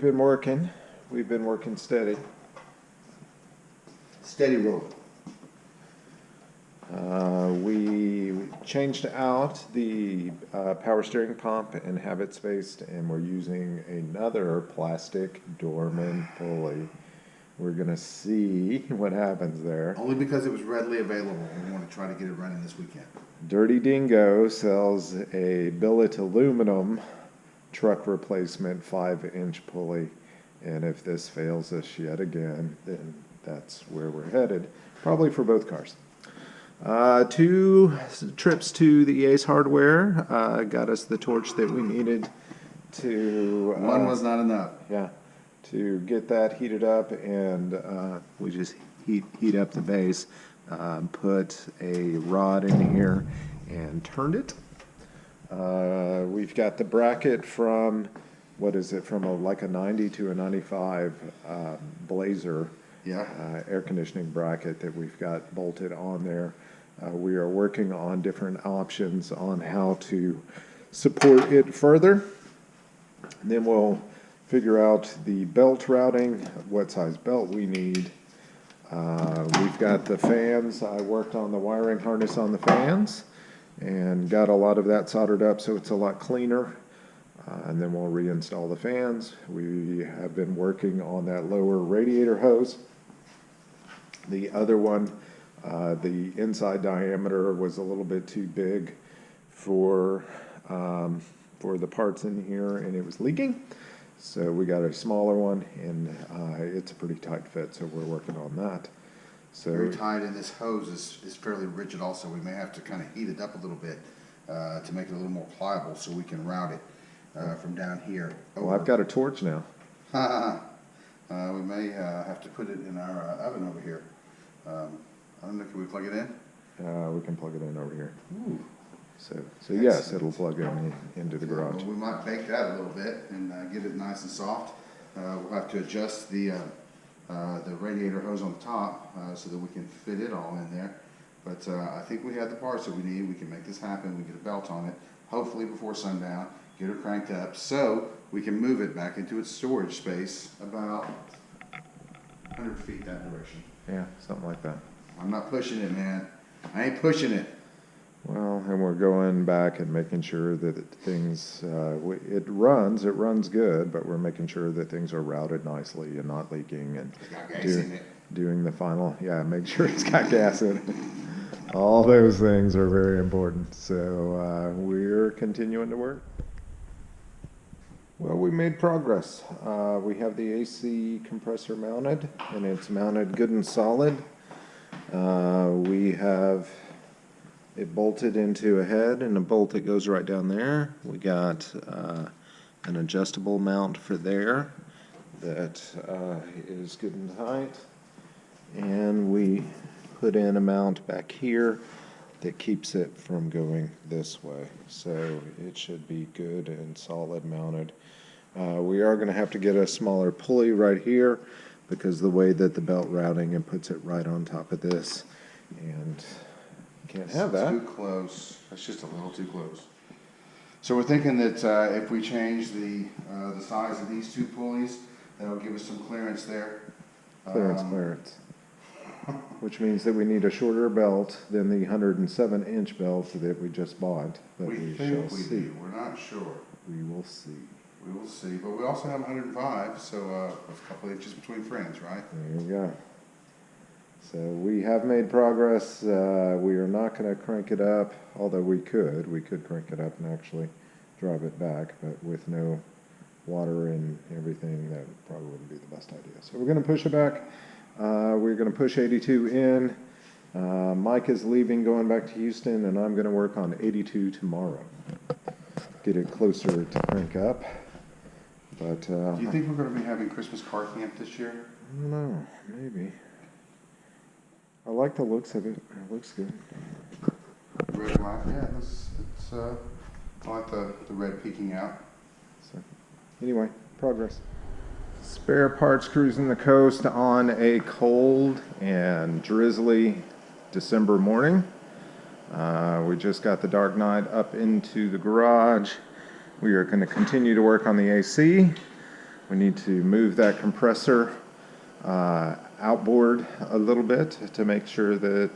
we've been working. We've been working steady. Steady roll. We changed out the power steering pump and have it spaced, and we're using another plastic Dorman pulley. We're gonna see what happens there. Only because it was readily available. We want to try to get it running this weekend. Dirty Dingo sells a billet aluminum truck replacement 5-inch pulley, and if this fails us yet again, then that's where we're headed, probably for both cars. 2 trips to the Ace Hardware got us the torch that we needed to... One was not enough. Yeah, to get that heated up, and we just heat up the base, put a rod in here, and turned it. We've got the bracket from, what is it, from like a 90 to a 95 Blazer air conditioning bracket that we've got bolted on there. We are working on different options on how to support it further. And then we'll figure out the belt routing, what size belt we need. We've got the fans. I worked on the wiring harness on the fans and got a lot of that soldered up so it's a lot cleaner. And then we'll reinstall the fans. We have been working on that lower radiator hose. The other one, the inside diameter was a little bit too big for the parts in here, and it was leaking. So we got a smaller one, and it's a pretty tight fit, so we're working on that. So Very tight, and this hose is fairly rigid also. We may have to kind of heat it up a little bit to make it a little more pliable so we can route it from down here. Well, I've got a torch now. We may have to put it in our oven over here. I don't know, can we plug it in? We can plug it in over here. Ooh. So yes, it'll plug into the garage. Well, we might bake that a little bit and get it nice and soft. We'll have to adjust the radiator hose on the top so that we can fit it all in there. But I think we have the parts that we need. We can make this happen. We get a belt on it, hopefully before sundown, get her cranked up so we can move it back into its storage space about 100 feet that direction. Yeah, something like that. I'm not pushing it, man. I ain't pushing it. Well, and we're going back and making sure that things, it runs good, but we're making sure that things are routed nicely and not leaking, and It's got gas in it. doing the final, make sure it's got gas in it. All those things are very important, so we're continuing to work. Well, we made progress. We have the AC compressor mounted, and it's mounted good and solid. We have it bolted into a head and a bolt that goes right down there. We got an adjustable mount for there that is good and tight. And we put in a mount back here that keeps it from going this way. So it should be good and solid mounted. We are going to have to get a smaller pulley right here because the way that the belt routing and puts it right on top of this, and can't have that. Too close. That's just a little too close. So we're thinking that if we change the size of these 2 pulleys, that'll give us some clearance there. Clearance. Which means that we need a shorter belt than the 107-inch belt that we just bought. But We shall think we see. do. We're not sure. We will see. We will see. But we also have 105, so a couple inches between friends, right? There you go. So we have made progress. We are not going to crank it up, although we could. We could crank it up and actually drive it back, but with no water and everything, that probably wouldn't be the best idea. So we're going to push it back. We're going to push 82 in. Mike is leaving, going back to Houston, and I'm going to work on 82 tomorrow. Get it closer to crank up. But Do you think we're going to be having Christmas car camp this year? I don't know, maybe. I like the looks of it. It looks good. Red and black, yeah, it's I like the red peeking out. So, anyway, progress. Spare parts cruising the coast on a cold and drizzly December morning. We just got the Dark Knight up into the garage. We are going to continue to work on the AC. We need to move that compressor outboard a little bit to make sure that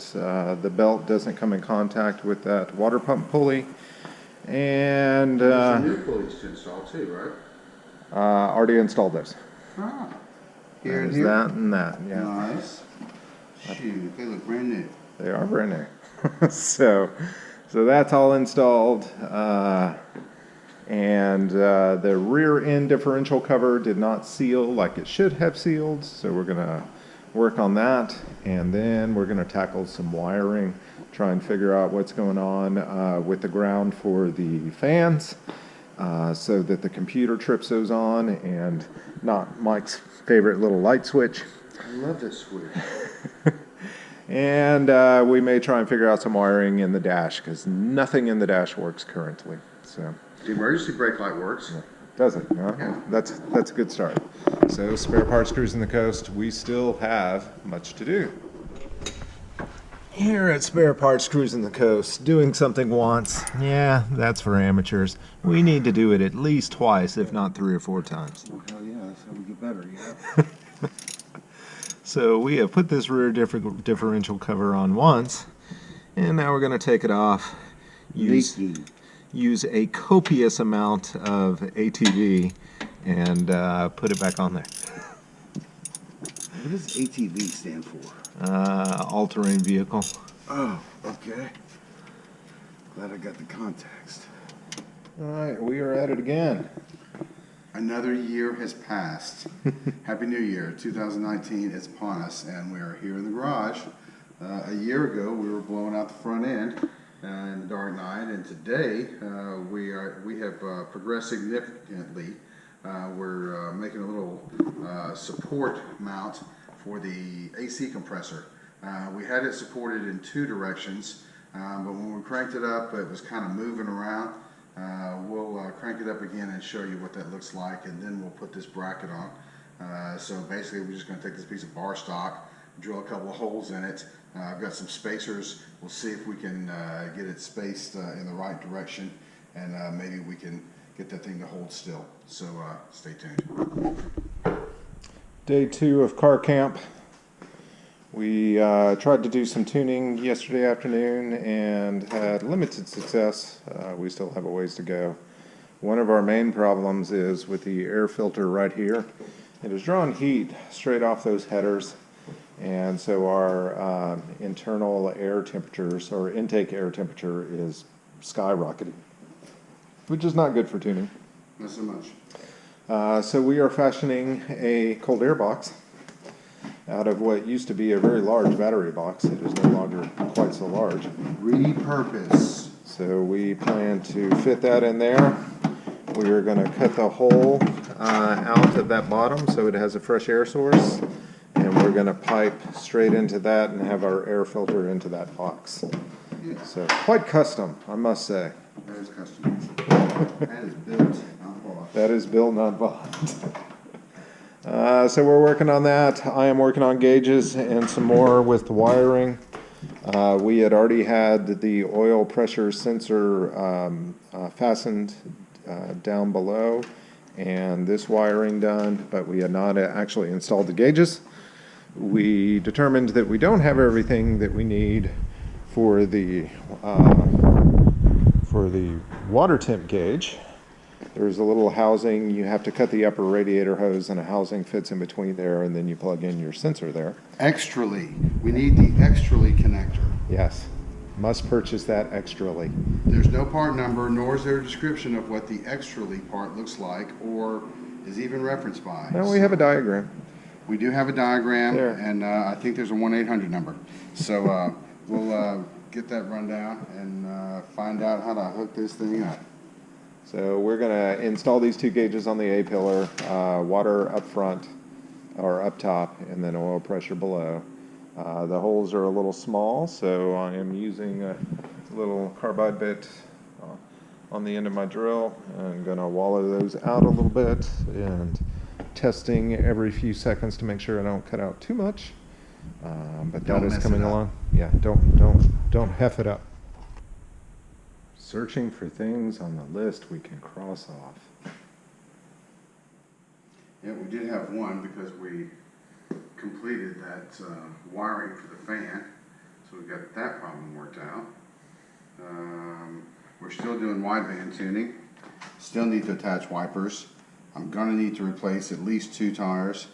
the belt doesn't come in contact with that water pump pulley. And There's some new pulleys to install too, right? already installed those. Ah, here and There's here. that and that, yeah. Nice. Shoot, they look brand new. They are brand new. so that's all installed. And the rear end differential cover did not seal like it should have sealed. So we're gonna work on that. And then we're gonna tackle some wiring, try and figure out what's going on with the ground for the fans, so that the computer trips those on and not Mike's favorite little light switch. I love this switch. And we may try and figure out some wiring in the dash because nothing in the dash works currently. So The emergency brake light works. does it? No? Yeah. That's a good start. So spare parts cruising the coast. We still have much to do. Here at Spare Parts Cruising the Coast, doing something once, yeah, that's for amateurs. We need to do it at least twice, if not 3 or 4 times. Oh, hell yeah, that's how we get better, yeah. So we have put this rear differential cover on once, and now we're going to take it off. Use a copious amount of ATV and put it back on there. What does ATV stand for? All-terrain vehicle. Oh, okay. Glad I got the context. All right, we are at it again. Another year has passed. Happy New Year. 2019 is upon us, and we are here in the garage. A year ago, we were blowing out the front end in the dark night, and today we have progressed significantly. We're making a little support mount for the AC compressor. We had it supported in 2 directions, but when we cranked it up, it was kind of moving around. We'll crank it up again and show you what that looks like, and then we'll put this bracket on. So basically we're just going to take this piece of bar stock, drill a couple of holes in it. I've got some spacers. We'll see if we can get it spaced in the right direction, and maybe we can get that thing to hold still. So stay tuned. Day 2 of car camp. We tried to do some tuning yesterday afternoon and had limited success. We still have a ways to go. One of our main problems is with the air filter right here. It has drawn heat straight off those headers, and so our internal air temperatures, or intake air temperature, is skyrocketing, which is not good for tuning. Not so much. So we are fashioning a cold air box out of what used to be a very large battery box. It is no longer quite so large. Repurpose. So we plan to fit that in there. We are going to cut the hole out of that bottom so it has a fresh air source, and we're going to pipe straight into that and have our air filter into that box. Yeah. So quite custom, I must say. That is custom. That is built, not bought. That is built, not bought. So we're working on that. I am working on gauges and some more with the wiring. We had already had the oil pressure sensor fastened down below and this wiring done, but we had not actually installed the gauges. We determined that we don't have everything that we need for the water temp gauge. There's a little housing. You have to cut the upper radiator hose, and a housing fits in between there, and then you plug in your sensor there. Extrally. We need the extrally connector. Yes, must purchase that extrally. There's no part number, nor is there a description of what the extrally part looks like or is even referenced by. Now we have a diagram. We do have a diagram, There. and I think there's a 1-800 number. So we'll get that rundown and find out how to hook this thing up. So we're going to install these 2 gauges on the A-pillar, water up front or up top, and then oil pressure below. The holes are a little small, so I am using a little carbide bit on the end of my drill. I'm going to wallow those out a little bit and testing every few seconds to make sure I don't cut out too much. But Don't that is mess coming it up. along. Yeah, don't heff it up. Searching for things on the list we can cross off. Yeah, we did have one because we completed that wiring for the fan, so we got that problem worked out. We're still doing wideband tuning. Still need to attach wipers. I'm gonna need to replace at least 2 tires,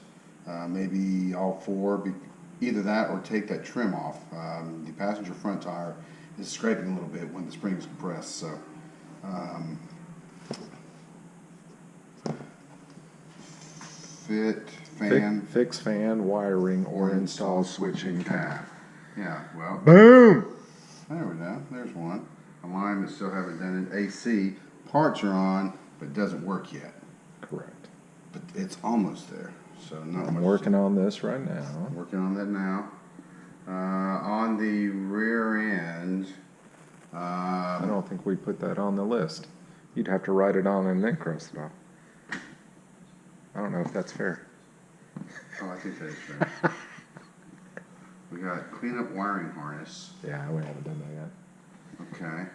maybe all 4. Either that or take that trim off. The passenger front tire is scraping a little bit when the spring is compressed, so. Fit fan Fix fan wiring or install switching tab. Yeah, well, Boom! there we go. There's one. A line that still haven't done it. AC parts are on, but doesn't work yet. Correct. But it's almost there. So not I'm much. working on this right now. Working on that now. On the rear end, I don't think we put that on the list. You'd have to write it on and then cross it off. I don't know if that's fair. oh, I think that's fair. We got cleanup wiring harness. Yeah, we haven't done that yet. Okay.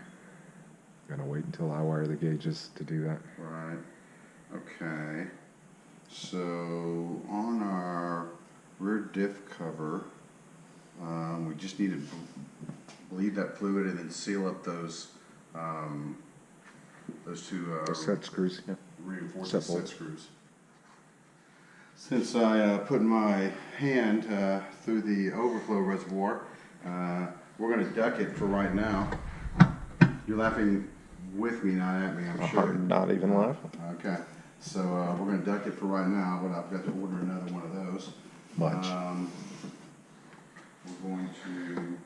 Gotta wait until I wire the gauges to do that. Right. Okay. So on our rear diff cover, we just need to bleed that fluid and then seal up those 2 The set screws, yeah. reinforced Set set bolts. screws. Since I put my hand through the overflow reservoir, we're going to duck it for right now. You're laughing with me, not at me, I'm sure. I'm not even laughing. Okay, so we're going to duck it for right now, but I've got to order another one of those. Much. We're going to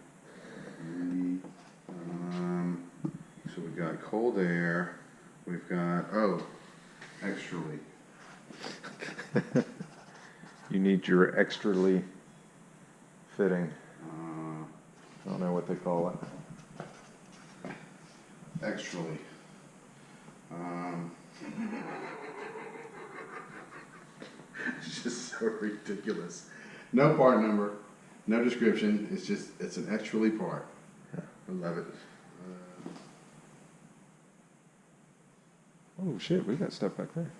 so we've got cold air, we've got, extra leak. You need your extrally fitting. I don't know what they call it. Extra leak. It's just so ridiculous. No part number, no description. It's an extra leak part. I love it. Oh shit, we got stuff back there.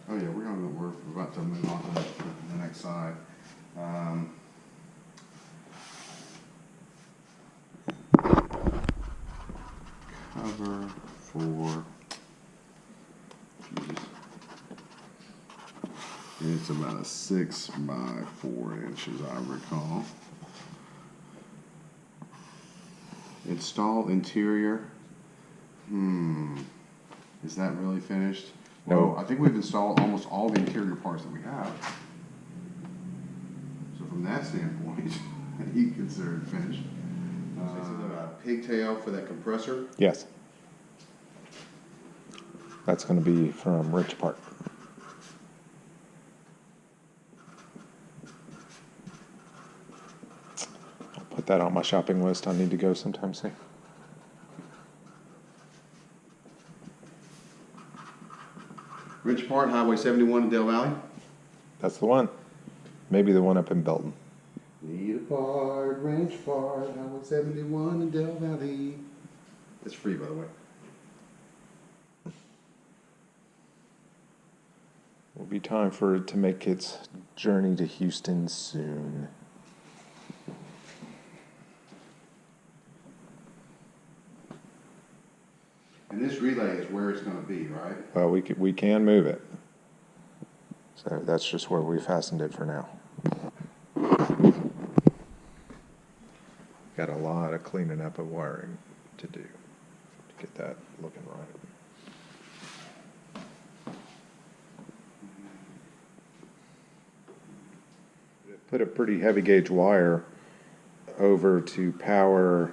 Oh yeah, we're about to move on to the next side. Cover for, Jesus. It's about a 6 by 4 inches, I recall. Install interior. Is that really finished? No. Well, I think we've installed almost all the interior parts that we have. So from that standpoint, you consider it finished. Pigtail for that compressor. Yes. That's going to be from Rich Park. I'll put that on my shopping list. I need to go sometime soon. Rich Part, Highway 71 in Dale Valley. That's the one. Maybe the one up in Belton. Need a part, Ranch Part, Highway 71 in Dale Valley. It's free, by the way. Will be time for it to make its journey to Houston soon. And this relay is where it's going to be, right? Well, we can move it. So that's just where we fastened it for now. Got a lot of cleaning up of wiring to do to get that looking right. Put a pretty heavy gauge wire over to power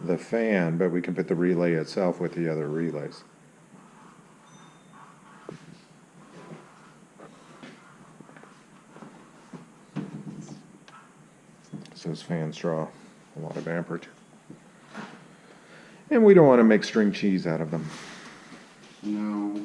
the fan, but we can put the relay itself with the other relays. So those fans draw a lot of amperage. And we don't want to make string cheese out of them. No.